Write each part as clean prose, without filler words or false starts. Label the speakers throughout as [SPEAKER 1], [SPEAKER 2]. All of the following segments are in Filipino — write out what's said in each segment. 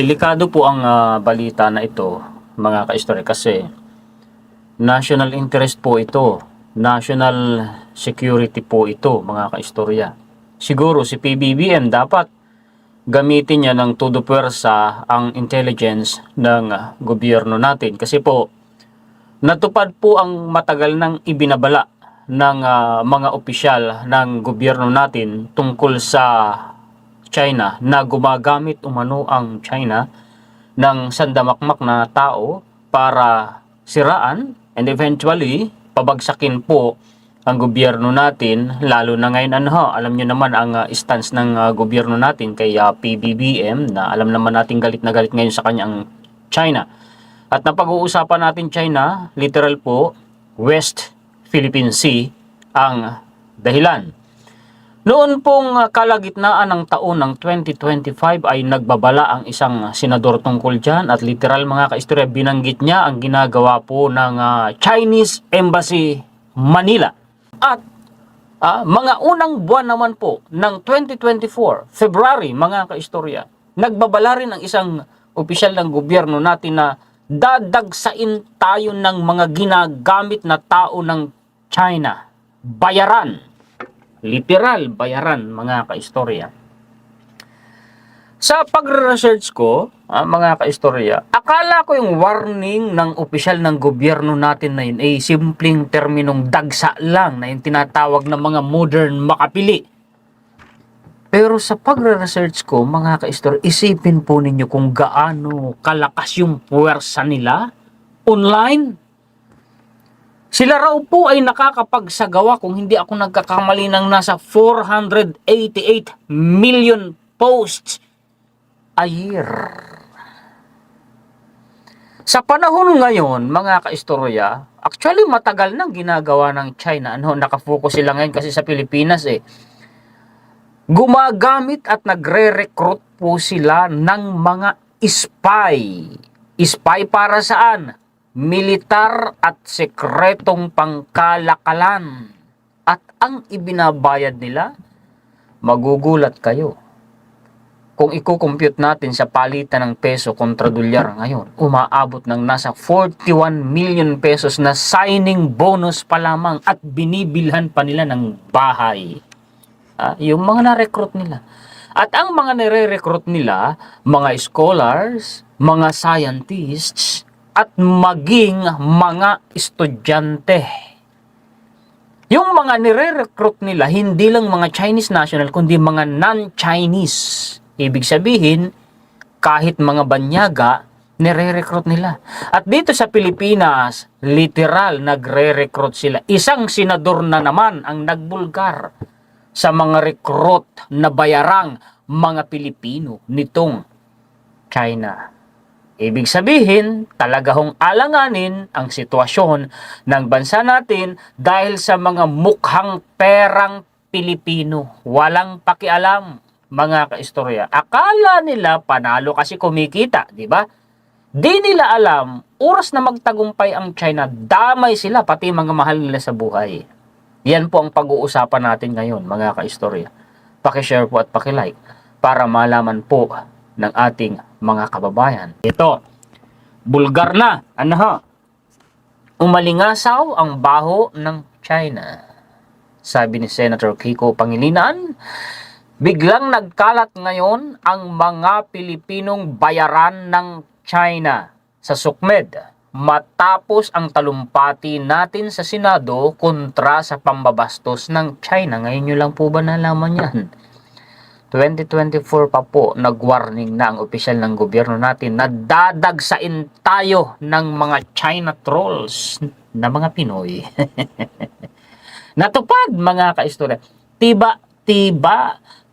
[SPEAKER 1] Delikado po ang balita na ito, mga kaistorya, kasi national interest po ito, national security po ito, mga kaistorya. Siguro si PBBM dapat gamitin niya ng todo puwersa ang intelligence ng gobyerno natin, kasi po natupad po ang matagal nang ibinabala ng mga opisyal ng gobyerno natin tungkol sa China, na gumagamit umano ang China ng sandamakmak na tao para siraan and eventually pabagsakin po ang gobyerno natin, lalo na ngayon alam nyo naman ang stance ng gobyerno natin kay PBBM, na alam naman natin galit na galit ngayon sa kanyang China. At napag-uusapan natin China, literal po, West Philippine Sea ang dahilan. Noon pong kalagitnaan ng taon ng 2025 ay nagbabala ang isang senador tungkol dyan, at literal, mga kaistorya, binanggit niya ang ginagawa po ng Chinese Embassy Manila. At mga unang buwan naman po ng 2024, February, mga kaistorya, nagbabala rin ang isang opisyal ng gobyerno natin na dadagsain tayo ng mga ginagamit na tao ng China. Bayaran. Literal, bayaran, mga kaistorya. Sa pagre-research ko, mga kaistorya, akala ko yung warning ng opisyal ng gobyerno natin na yun ay simpleng terminong dagsa lang na yung tinatawag na mga modern makapili. Pero sa pagre-research ko, mga kaistorya, isipin po ninyo kung gaano kalakas yung puwersa nila online. Sila raw po ay nakakapagsagawa, kung hindi ako nagkakamali, ng nasa 488 million posts a year. Sa panahon ngayon, mga kaistorya, actually matagal nang ginagawa ng China. Nakafocus sila ngayon kasi sa Pilipinas Gumagamit at nagre-recruit po sila ng mga spy. Spy para saan? Militar at sekretong pangkalakalan. At ang ibinabayad nila, magugulat kayo. Kung i-compute natin sa palitan ng peso kontra dolyar ngayon, umaabot ng nasa 41 million pesos na signing bonus pa lamang, at binibilhan pa nila ng bahay. Yung mga na-recruit nila. At ang mga nire-recruit nila, mga scholars, mga scientists, at maging mga estudyante. Yung mga nire-recruit nila, hindi lang mga Chinese national, kundi mga non-Chinese. Ibig sabihin, kahit mga banyaga, nire-recruit nila. At dito sa Pilipinas, literal, nagre-recruit sila. Isang senador na naman ang nagbulgar sa mga recruit na bayarang mga Pilipino nitong China. Ibig sabihin, talaga hong alanganin ang sitwasyon ng bansa natin dahil sa mga mukhang perang Pilipino. Walang pakialam, mga kaistorya. Akala nila panalo kasi kumikita, di ba? Di nila alam, oras na magtagumpay ang China, damay sila, pati mga mahal nila sa buhay. Yan po ang pag-uusapan natin ngayon, mga kaistorya. Paki-share po at paki-like para malaman po ng ating mga kababayan. Ito, bulgar na, umalingasaw ang baho ng China. Sabi ni Senator Kiko Pangilinan, biglang nagkalat ngayon ang mga Pilipinong bayaran ng China sa SUCMED matapos ang talumpati natin sa Senado kontra sa pambabastos ng China. Ngayon nyo lang po ba nalaman yan? 2024 pa po, nag-warning na ang opisyal ng gobyerno natin na dadagsain tayo ng mga China trolls na mga Pinoy. Natupad, mga kaistorya. Tiba,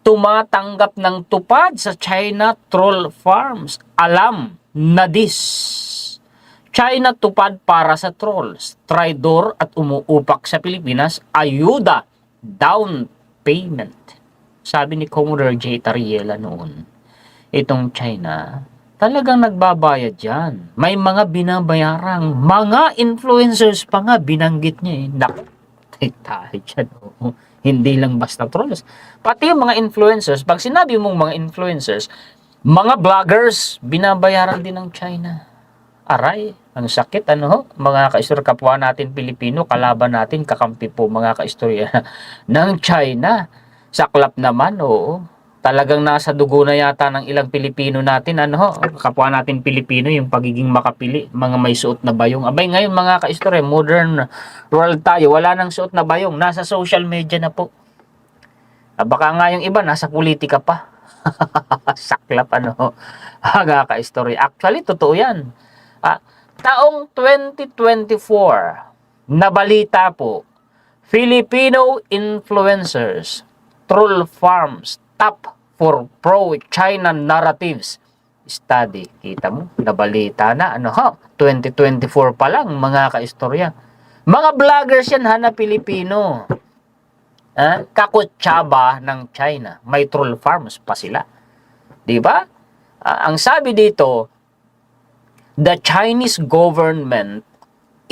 [SPEAKER 1] tumatanggap ng tupad sa China troll farms. Alam na this. China tupad para sa trolls. Traidor at umuupak sa Pilipinas. Ayuda. Down payment. Sabi ni Commodore J. Tariela noon, itong China, talagang nagbabayad yan. May mga binabayarang, mga influencers pa nga, binanggit niya Naku, tayo dyan. Hindi lang basta trolls. Pati yung mga influencers, pag sinabi mong mga influencers, Mga vloggers, binabayaran din ng China. Aray, ang sakit, ano ho? Mga kaistorya, kapwa natin Pilipino, kalaban natin, kakampi po mga kaistorya ng China. Saklap naman, oo. Talagang nasa dugo na yata ng ilang Pilipino natin, ano ho? Kapwa natin Pilipino, yung pagiging makapili, mga may suot na bayong. Abay, ngayon mga kaistorya, modern world tayo, wala nang suot na bayong, nasa social media na po. Baka nga yung iba, nasa politika pa. Saklap, ano ho? Mga kaistorya. Actually, totoo yan. Taong 2024, nabalita po, Filipino influencers, troll farms, top for pro-China narratives. Study, kita mo, nabalita na, ano ha, 2024 pa lang, mga kaistorya. Mga vloggers yan, na Pilipino. Kakutsaba ng China. May troll farms pa sila. Diba? Ang sabi dito, the Chinese government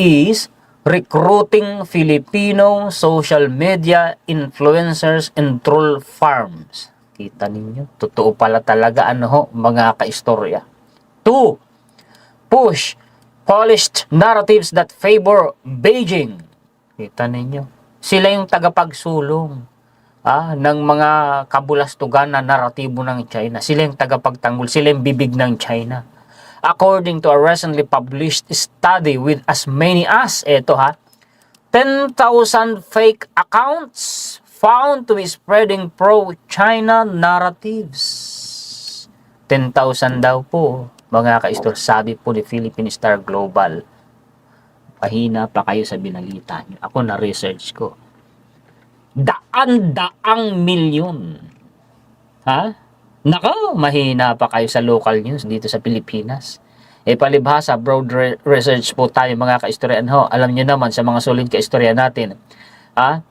[SPEAKER 1] is recruiting Filipino social media influencers and troll farms. Kita ninyo, totoo pala talaga, ano ho, mga kaistorya. 2. Push polished narratives that favor Beijing. Kita ninyo, sila yung tagapagsulong ng mga kabulastugan na naratibo ng China. Sila yung tagapagtanggol, sila yung bibig ng China. According to a recently published study with as many as, 10,000 fake accounts found to be spreading pro-China narratives. 10,000 daw po, mga kaistor, sabi po ni Philippine Star Global. Pahina pa kayo sa binalita nyo. Ako na-research ko. Daan-daang milyon. Nako, mahina pa kayo sa local news dito sa Pilipinas. Palibhasa, broad research po tayo mga kaistoryan ho. Alam nyo naman sa mga solid kaistorya natin,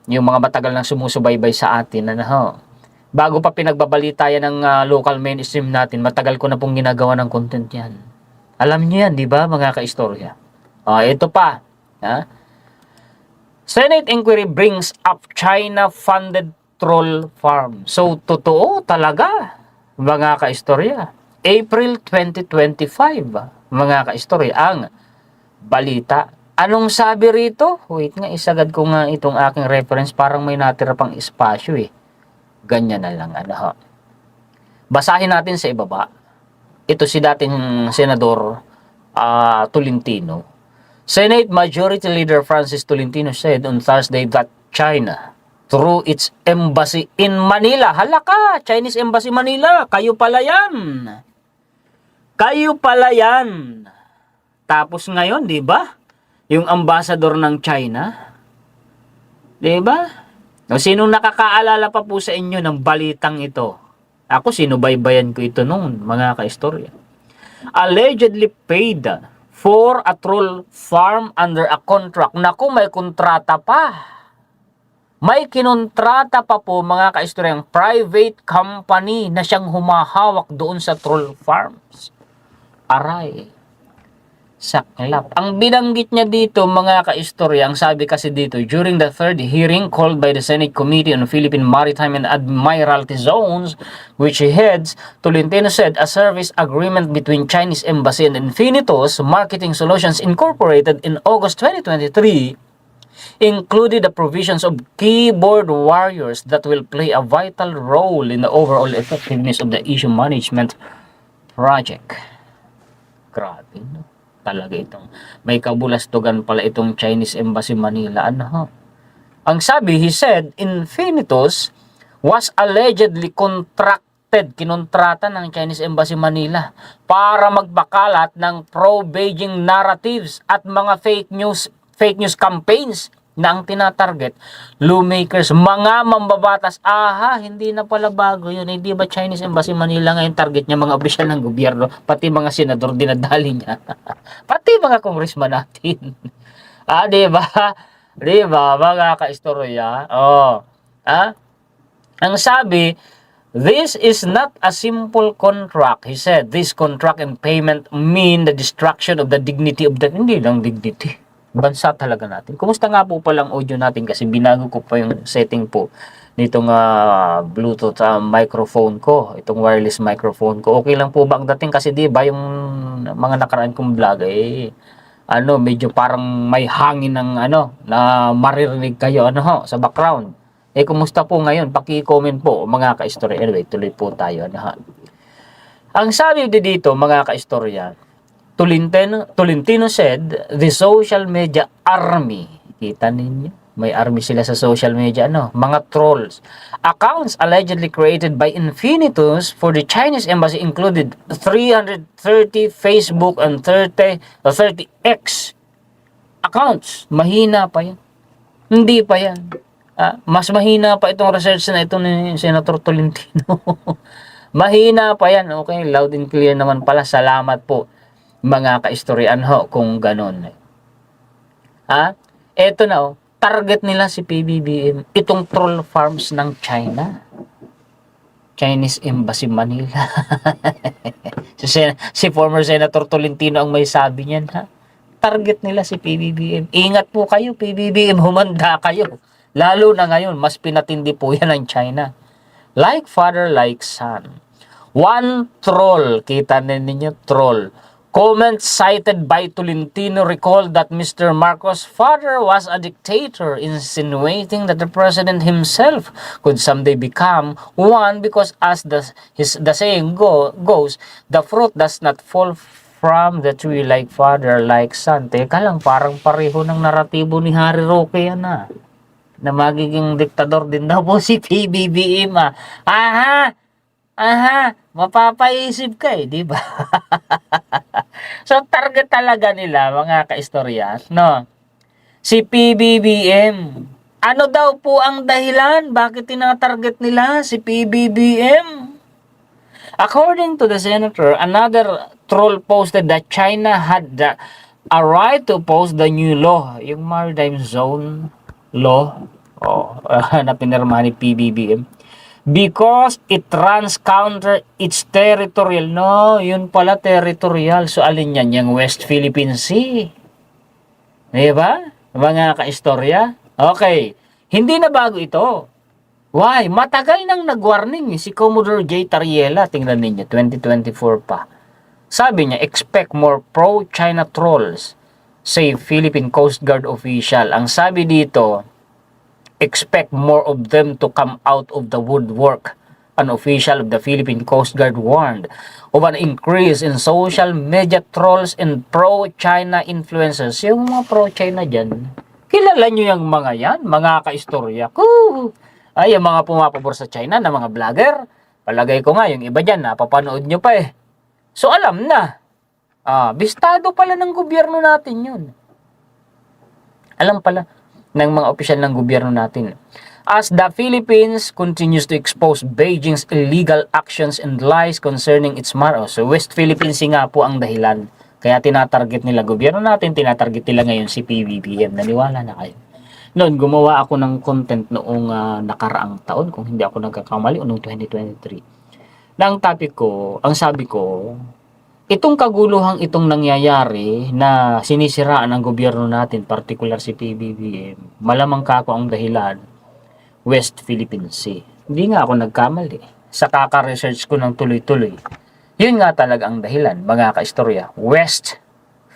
[SPEAKER 1] yung mga matagal nang sumusubaybay sa atin, ano ho. Bago pa pinagbabalita yan ng local mainstream natin, matagal ko na pong ginagawa ng content yan. Alam nyo yan, di ba mga kaistorya? Ito pa. Senate inquiry brings up China-funded troll farm. So, totoo talaga, mga kaistorya. April 2025, mga kaistorya, ang balita. Anong sabi rito? Wait nga, isagad ko nga itong aking reference. Parang may natira pang espasyo Ganyan na lang, ano ho. Basahin natin sa ibaba. Ito si dating Senador Tolentino. Senate Majority Leader Francis Tolentino said on Thursday that China, through its embassy in Manila. Halaka, Chinese Embassy Manila. Kayo pala yan. Kayo pala yan. Tapos ngayon, di ba? Yung ambassador ng China. Di ba? Sinong nakakaalala pa po sa inyo ng balitang ito? Ako, sinubaybayan ko ito noon, mga kaistorya. Allegedly paid for a troll farm under a contract. Naku, may kontrata pa. May kinontrata pa po mga kaistoryang private company na siyang humahawak doon sa troll farms. Aray. Saklap. Ang binanggit niya dito mga kaistorya, ang sabi kasi dito, during the third hearing called by the Senate Committee on Philippine Maritime and Admiralty Zones, which he heads, Tolentino said a service agreement between Chinese Embassy and Infinitos Marketing Solutions Incorporated in August 2023 included the provisions of keyboard warriors that will play a vital role in the overall effectiveness of the issue management project. Grabe, no? Talaga itong may kabulastugan pala itong Chinese Embassy Manila. Ang sabi, he said, Infinitos was allegedly kinontrata ng Chinese Embassy Manila para magbakalat ng pro-Beijing narratives at mga fake news campaigns na ang tinatarget, lawmakers, mga mambabatas. Hindi na pala bago yun. Hindi ba Chinese Embassy Manila ngayon target niya mga opisyal ng gobyerno, pati mga senador dinadali niya. Pati mga congressman natin. Diba? Diba, mga kaistorya? Ang sabi, this is not a simple contract. He said, this contract and payment mean the destruction of the dignity of the... Hindi lang dignity. bansa talaga natin. Kumusta nga po palang audio natin kasi binago ko pa yung setting po nitong Bluetooth microphone ko, itong wireless microphone ko. Okay lang po ba ang dating kasi di ba yung mga nakaraan kong vlog medyo parang may hangin ng na maririnig kayo sa background. Kumusta po ngayon? Paki-comment po mga ka-istorya. Anyway, tuloy po tayo Ang sabi dito mga ka-istorya, Tolentino said, the social media army. Kita ninyo? May army sila sa social media, mga trolls. Accounts allegedly created by Infinitus for the Chinese embassy included 330 Facebook and 30X accounts. Mahina pa yan. Hindi pa yan. Mas mahina pa itong research na ito ni Senator Tolentino. Mahina pa yan. Okay, loud and clear naman pala. Salamat po mga kaistoryan kung ganon. Eto na target nila si PBBM, itong troll farms ng China. Chinese Embassy Manila. si former Senator Tolentino ang may sabi niyan Target nila si PBBM. Ingat po kayo PBBM, humanda kayo. Lalo na ngayon, mas pinatindi po yan ng China. Like father, like son. One troll, kita ninyo, troll. Comments cited by Tolentino recalled that Mr. Marcos' father was a dictator, insinuating that the president himself could someday become one because as the saying goes, the fruit does not fall from the tree like father, like son. Teka lang, parang pareho ng naratibo ni Harry Roque yan na magiging diktador din daw po si PBBM mapapaisip ka di ba? So, target talaga nila, mga kaistorya, si PBBM. Ano daw po ang dahilan? Bakit tinatarget nila si PBBM? According to the senator, another troll posted that China had a right to oppose the new law, yung maritime zone law, na pinirma ni PBBM. Because it runs counter its territorial. No, yun pala territorial. So, alin yan? Yung West Philippine Sea. Diba? Mga kaistorya? Okay. Hindi na bago ito. Why? Matagal nang nag-warning si Commodore J. Tariela. Tingnan ninyo, 2024 pa. Sabi niya, expect more pro-China trolls, say Philippine Coast Guard official. Ang sabi dito, expect more of them to come out of the woodwork. An official of the Philippine Coast Guard warned of an increase in social media trolls and pro-China influencers. Yung mga pro-China dyan, kilala nyo yung mga yan, mga kaistorya ko. Yung mga pumapabor sa China na mga vlogger. Palagay ko nga, yung iba dyan, napapanood nyo pa So alam na. Bistado pala ng gobyerno natin yun. Alam pala ng mga opisyal ng gobyerno natin. As the Philippines continues to expose Beijing's illegal actions and lies concerning its So West Philippines nga po ang dahilan. Kaya tinatarget nila gobyerno natin, tinatarget nila ngayon si PBBM. Naniwala na kayo. Noon, gumawa ako ng content noong nakaraang taon, kung hindi ako nagkakamali, noong 2023. Na ang topic ko, ang sabi ko, itong kaguluhang itong nangyayari na sinisiraan ng gobyerno natin, particular si PBBM, malamang kako ang dahilan, West Philippine Sea. Hindi nga ako nagkamali. Sa kaka-research ko ng tuloy-tuloy, yun nga talaga ang dahilan, mga kaistorya, West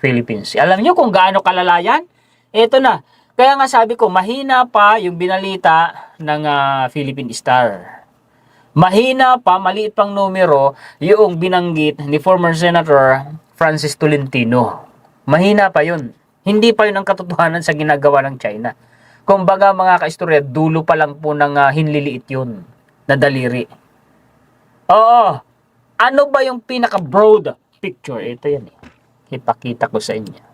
[SPEAKER 1] Philippine Sea. Alam nyo kung gaano kalalayan? Ito na. Kaya nga sabi ko, mahina pa yung binalita ng Philippine Star. Mahina pa, maliit pang numero, yung binanggit ni former Senator Francis Tolentino. Mahina pa yun. Hindi pa yun ang katotohanan sa ginagawa ng China. Kumbaga mga kaistorya, dulo pa lang po ng hinliliit yun na daliri. Oo. Ano ba yung pinaka-broad picture? Ito yan Ipakita ko sa inyo.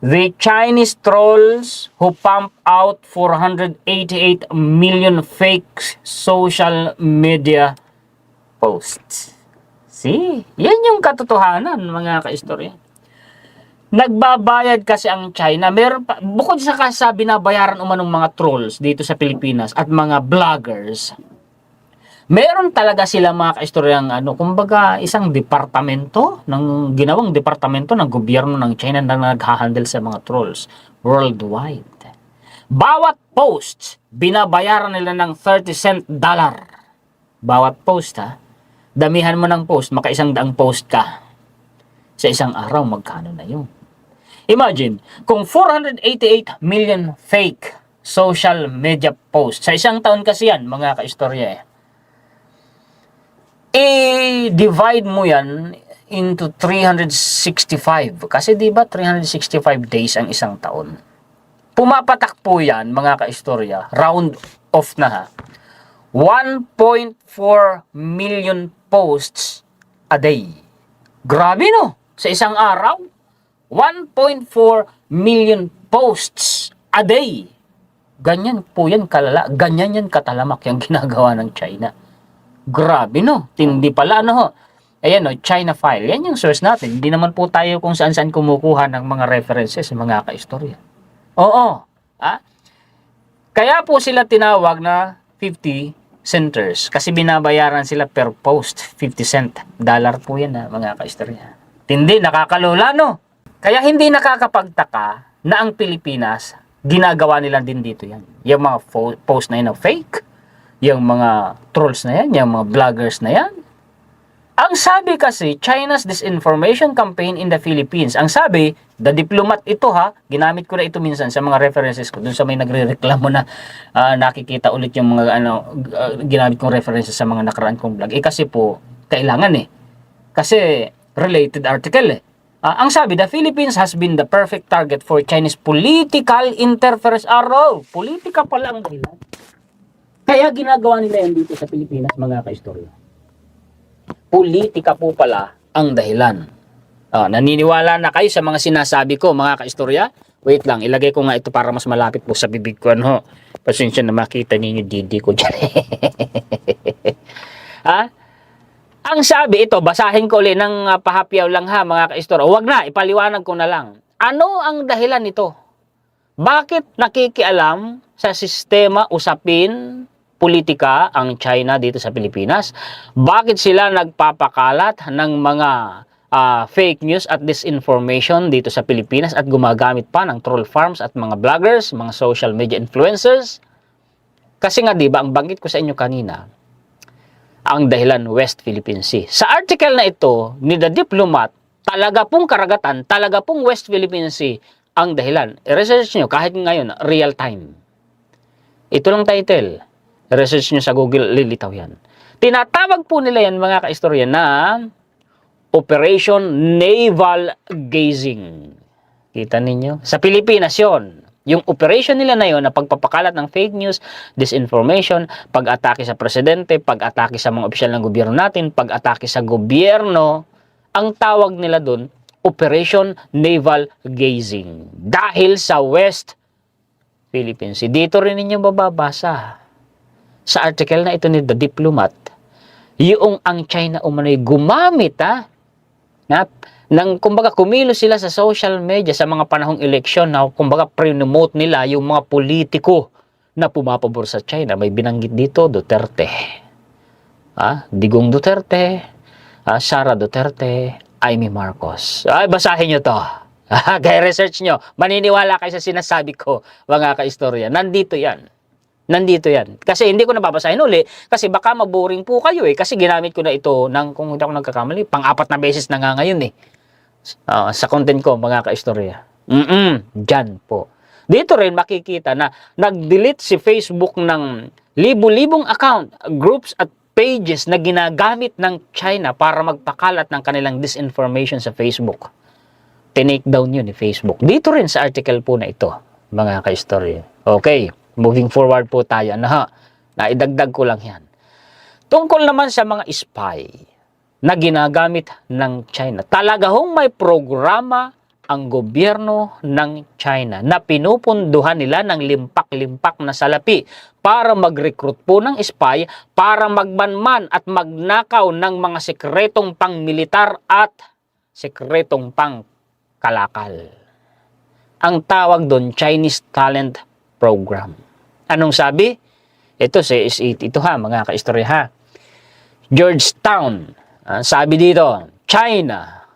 [SPEAKER 1] The Chinese trolls who pump out 488 million fake social media posts. See? Yan yung katotohanan, mga kaistorya. Nagbabayad kasi ang China. Meron pa, bukod sa binabayaran umanong mga trolls dito sa Pilipinas at mga vloggers, meron talaga sila mga kaistoryang kumbaga isang departamento ginawang departamento ng gobyerno ng China na naghahandle sa mga trolls. worldwide. Bawat post, binabayaran nila ng 30 cent dollar. Bawat post ha. Damihan mo ng post, maka-100 post ka. Sa isang araw, magkano na yun? Imagine, kung 488 million fake social media posts, sa isang taon kasi yan, mga kaistorya i-divide mo yan into 365. Kasi di ba 365 days ang isang taon? Pumapatak po yan, mga kaistorya, round off na ha. 1.4 million posts a day. Grabe no? Sa isang araw, 1.4 million posts a day. Ganyan po yan kalala, ganyan yan katalamak yung ginagawa ng China. Grabe no, tindi pala no ho. Ayan no, China file, yan yung source natin. Hindi naman po tayo kung saan-saan kumukuha ng mga references, mga kaistorya. Oo, kaya po sila tinawag na 50 centers kasi binabayaran sila per post, 50 cent dollar po yan mga kaistorya. Tindi, nakakalula no. Kaya hindi nakakapagtaka na ang Pilipinas, ginagawa nila din dito yan. Yung mga post na yan na fake, yung mga trolls na yan, yung mga vloggers na yan. Ang sabi kasi, China's disinformation campaign in the Philippines. Ang sabi, the diplomat ito ha, ginamit ko na ito minsan sa mga references ko, dun sa may nagre-reklamo na nakikita ulit yung mga ginamit kong references sa mga nakaraan kong vlog. Kasi po, kailangan Kasi related article ang sabi, the Philippines has been the perfect target for Chinese political interference. Politika pala ang dahilan. Kaya ginagawa nila yan dito sa Pilipinas, mga kaistorya. Politika po pala ang dahilan. Naniniwala na kayo sa mga sinasabi ko, mga kaistorya? Wait lang, ilagay ko nga ito para mas malapit po sa bibig ko. Pasensya na makita ninyo didi ko dyan. Ang sabi ito, basahin ko ulit ng pahapyaw lang ha, mga kaistorya. Huwag na, ipaliwanag ko na lang. Ano ang dahilan nito? Bakit nakikialam sa sistema, usapin, politika ang China dito sa Pilipinas? Bakit sila nagpapakalat ng mga fake news at disinformation dito sa Pilipinas at gumagamit pa ng troll farms at mga vloggers, mga social media influencers? Kasi nga diba, ang banggit ko sa inyo kanina, ang dahilan West Philippine Sea. Sa article na ito ni The Diplomat, talaga pong karagatan, talaga pong West Philippine Sea ang dahilan. I-research nyo kahit ngayon, real time. Ito lang title. Research nyo sa Google, lilitaw yan. Tinatawag po nila yan, mga kaistorya, na Operation Naval Gazing. Kita ninyo? Sa Pilipinas yon. Yung operation nila na yon na pagpapakalat ng fake news, disinformation, pag-atake sa presidente, pag-atake sa mga opisyal ng gobyerno natin, pag-atake sa gobyerno, ang tawag nila doon, Operation Naval Gazing. Dahil sa West Philippine Sea. Dito rin ninyo mababasa sa article na ito ni The Diplomat, yung ang China umano'y gumamit kumbaga kumilos sila sa social media sa mga panahong eleksyon na kumbaga pre-promote nila yung mga politiko na pumapabor sa China. May binanggit dito, Duterte. Digong Duterte, Sara Duterte, Amy Marcos. Basahin nyo to. Kaya research nyo. Maniniwala kayo sa sinasabi ko, mga kaistorya. Nandito yan. Kasi hindi ko nababasahin uli kasi baka maboring po kayo kasi ginamit ko na ito kung hindi ako nagkakamali, pang-4 na beses na nga ngayon sa content ko, mga kaistorya. Dyan po. Dito rin makikita na nag-delete si Facebook ng libu-libong account, groups at pages na ginagamit ng China para magpakalat ng kanilang disinformation sa Facebook. Tinake down yun ni Facebook. Dito rin sa article po na ito, mga kaistorya. Okay. Moving forward po tayo. Naidagdag ko lang yan. Tungkol naman sa mga spy na ginagamit ng China. Talaga hong may programa ang gobyerno ng China na pinupunduhan nila ng limpak-limpak na salapi para mag-recruit po ng spy, para magmanman at magnakaw ng mga sekretong pang-militar at sekretong pang-kalakal. Ang tawag doon, Chinese Talent Program. Anong sabi? Ito mga kaistorya Georgetown. Sabi dito, China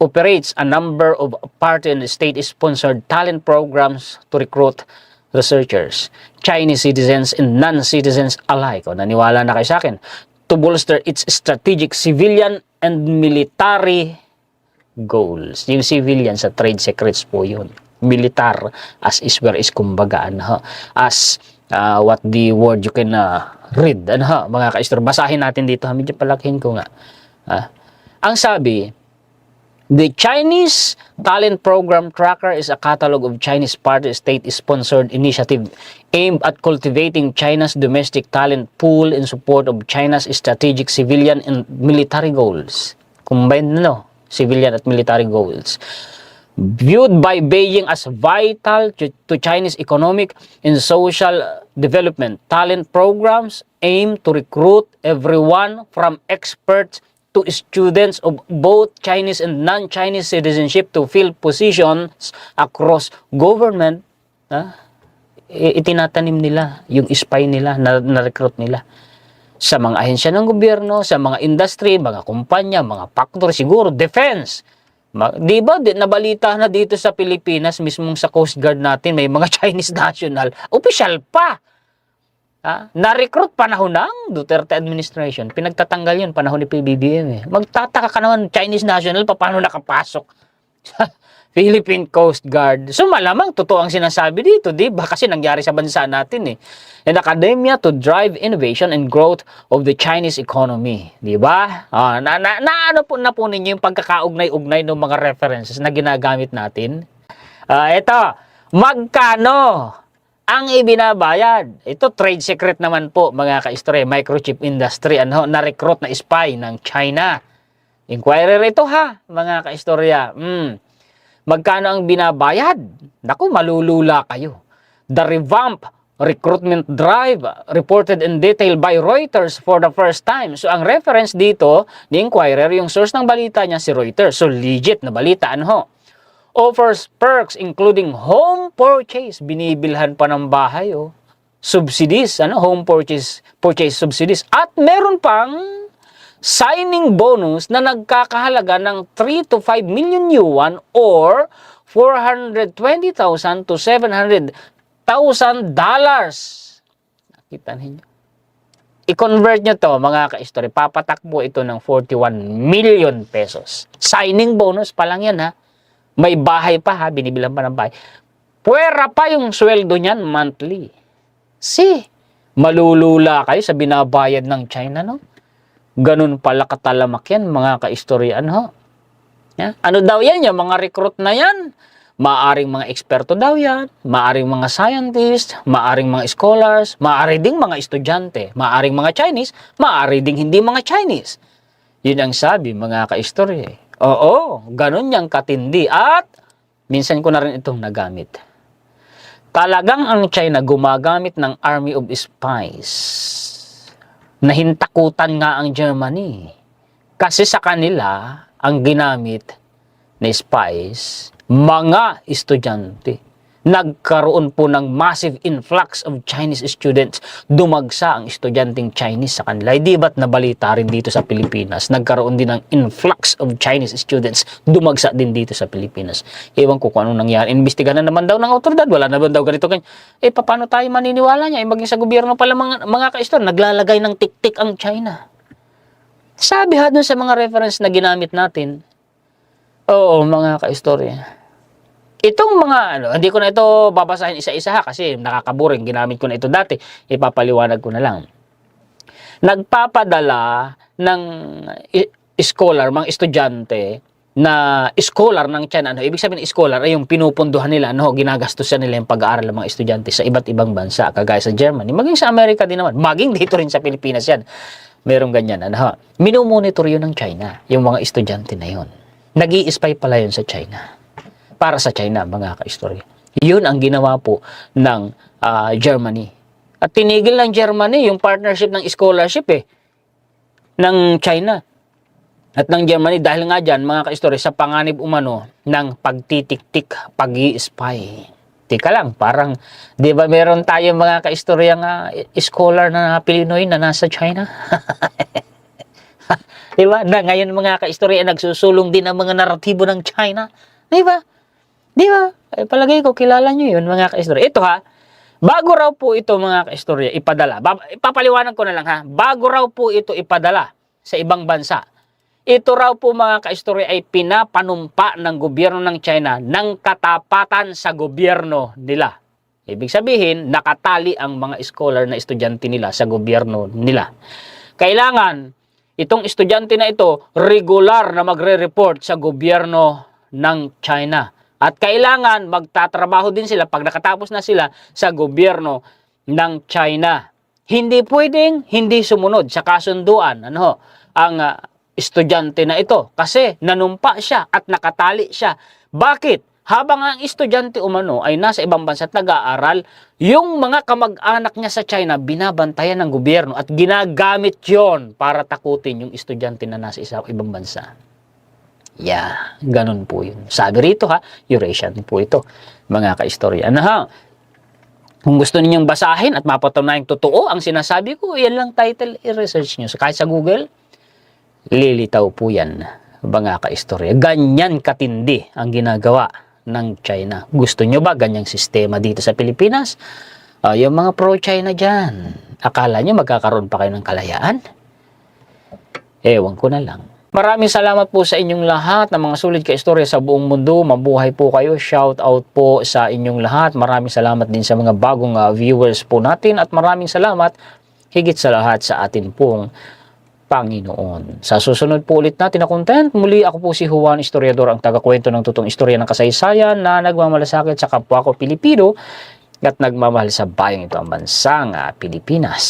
[SPEAKER 1] operates a number of party and state-sponsored talent programs to recruit researchers, Chinese citizens and non-citizens alike. O, naniwala na kayo sa akin. To bolster its strategic civilian and military goals. Yung civilian sa trade secrets po yun. Militar as is where is kumbaga, as what the word you can read, mga ka-istor. Basahin natin dito, medyo palakihin ko nga. Ang sabi, the Chinese Talent Program Tracker is a catalog of Chinese party state-sponsored initiative aimed at cultivating China's domestic talent pool in support of China's strategic civilian and military goals. Combined, civilian at military goals. Viewed by Beijing as vital to Chinese economic and social development, talent programs aim to recruit everyone from experts to students of both Chinese and non-Chinese citizenship to fill positions across government. Itinatanim nila yung spy nila, na-recruit nila sa mga ahensya ng gobyerno, sa mga industry, mga kumpanya, mga factory, siguro defense. Di ba, nabalita na dito sa Pilipinas, mismong sa Coast Guard natin, may mga Chinese national, official pa. Na-recruit panahon ng Duterte administration. Pinagtatanggal yun panahon ni PBBM. Magtataka ka naman, Chinese national, paano nakapasok sa Philippine Coast Guard? So malamang totoo ang sinasabi dito, di ba? Kasi nangyari sa bansa natin An academia to drive innovation and growth of the Chinese economy. Di ba? Ano po na po ninyo yung pagkakaugnay-ugnay ng mga references na ginagamit natin? Ito, magkano ang ibinabayad? Ito, trade secret naman po, mga ka-istorya. Microchip industry, na-recruit na spy ng China. Inquirer ito mga ka-istorya. Magkano ang binabayad? Naku, malulula kayo. The revamp recruitment drive reported in detail by Reuters for the first time. So, ang reference dito, ni Inquirer, yung source ng balita niya si Reuters. So, legit na balita, offers perks including home purchase, binibilhan pa ng bahay, subsidies, home purchase subsidies, at meron pang signing bonus na nagkakahalaga ng 3 to 5 million yuan or 420,000 to 700,000 dollars. Nakita niyo? I-convert nyo to, mga ka-istorya, papatakbo ito ng 41 million pesos. Signing bonus pa lang yan, May bahay pa, binibilang pa ng bahay. Puwera pa yung sweldo niyan monthly. Malulula kayo sa binabayad ng China, Ganun pala katalamak yan, mga ka-istoryan, Ano daw yan, yung mga recruit na yan? Maaring mga eksperto daw yan, maaring mga scientist, maaring mga scholars, maaring ding mga estudyante, maaring mga Chinese, maaring ding hindi mga Chinese. Yun ang sabi, mga ka-istorya. Oo, ganun yang katindi at minsan ko na rin itong nagamit. Talagang ang China gumagamit ng army of spies. Nahintakutan nga ang Germany. Kasi sa kanila, ang ginamit na spies, mga estudyante. Nagkaroon po ng massive influx of Chinese students. Dumagsa ang estudyanteng Chinese sa kanila. Di ba't nabalita rin dito sa Pilipinas? Nagkaroon din ng influx of Chinese students. Dumagsa din dito sa Pilipinas. Ewan ko kung anong nangyari. Imbestigahan na naman daw ng otoridad. Wala naman daw ganito. Paano tayo maniniwala niya? Maging sa gobyerno pala mga ka-istor, naglalagay ng tik-tik ang China. Sabi dun sa mga reference na ginamit natin, oo, mga ka-istorya. Itong mga, hindi ko na ito babasahin isa-isa kasi nakakaboring. Ginamit ko na ito dati. Ipapaliwanag ko na lang. Nagpapadala ng scholar, mga estudyante, na scholar ng China. Ibig sabihin, scholar ay yung pinupunduhan nila, ginagastusan nila yung pag-aaral ng mga estudyante sa iba't ibang bansa, kagaya sa Germany. Maging sa Amerika din naman. Maging dito rin sa Pilipinas yan. Merong ganyan. Minomonitor yun ng China, yung mga estudyante na yun. Nag-i-spy pala yun sa China. Para sa China, mga ka-istorya. Yun ang ginawa po ng Germany. At tinigil ng Germany yung partnership ng scholarship ng China at ng Germany dahil nga dyan, mga ka-istorya, sa panganib umano ng pagtitik-tik, pag-i-spy. Tika lang, parang, di ba meron tayo mga ka-istorya nga scholar na Pinoy na nasa China? Diba? Na ngayon mga kaistorya, nagsusulong din ang mga naratibo ng China. Diba? Diba? Palagay ko, kilala nyo yun mga kaistorya. Ito ha, bago raw po ito mga kaistorya ipadala, ipapaliwanag ko na lang ha, bago raw po ito ipadala sa ibang bansa, ito raw po mga kaistorya ay pinapanumpa ng gobyerno ng China ng katapatan sa gobyerno nila. Ibig sabihin, nakatali ang mga scholar na estudyante nila sa gobyerno nila. Kailangan, itong estudyante na ito, regular na magre-report sa gobyerno ng China. At kailangan magtatrabaho din sila pag nakatapos na sila sa gobyerno ng China. Hindi pwedeng hindi sumunod sa kasunduan ang estudyante na ito kasi nanumpa siya at nakatali siya. Bakit? Habang ang estudyante umano ay nasa ibang bansa at nag-aaral, yung mga kamag-anak niya sa China binabantayan ng gobyerno at ginagamit yon para takutin yung estudyante na nasa ibang bansa. Yeah, ganun po yun. Sabi rito ha, Eurasian po ito, mga kaistorya. Kung gusto ninyong basahin at mapatunayang totoo ang sinasabi ko, yan lang title, i-research nyo. So, kahit sa Google, lilitaw po yan, mga kaistorya. Ganyan katindi ang ginagawa ng China. Gusto nyo ba ganyang sistema dito sa Pilipinas? Yung mga pro-China dyan, akala nyo magkakaroon pa kayo ng kalayaan? Ewan ko na lang. Maraming salamat po sa inyong lahat ng mga sulit kaistorya sa buong mundo. Mabuhay po kayo. Shout out po sa inyong lahat. Maraming salamat din sa mga bagong viewers po natin at maraming salamat higit sa lahat sa atin pong Panginoon. Sa susunod po ulit natin na content, muli ako po si Juan Historiador, ang tagakwento ng totoong istorya ng kasaysayan na nagmamalasakit sa kapwa ko Pilipino at nagmamahal sa bayang ito ang bansang Pilipinas.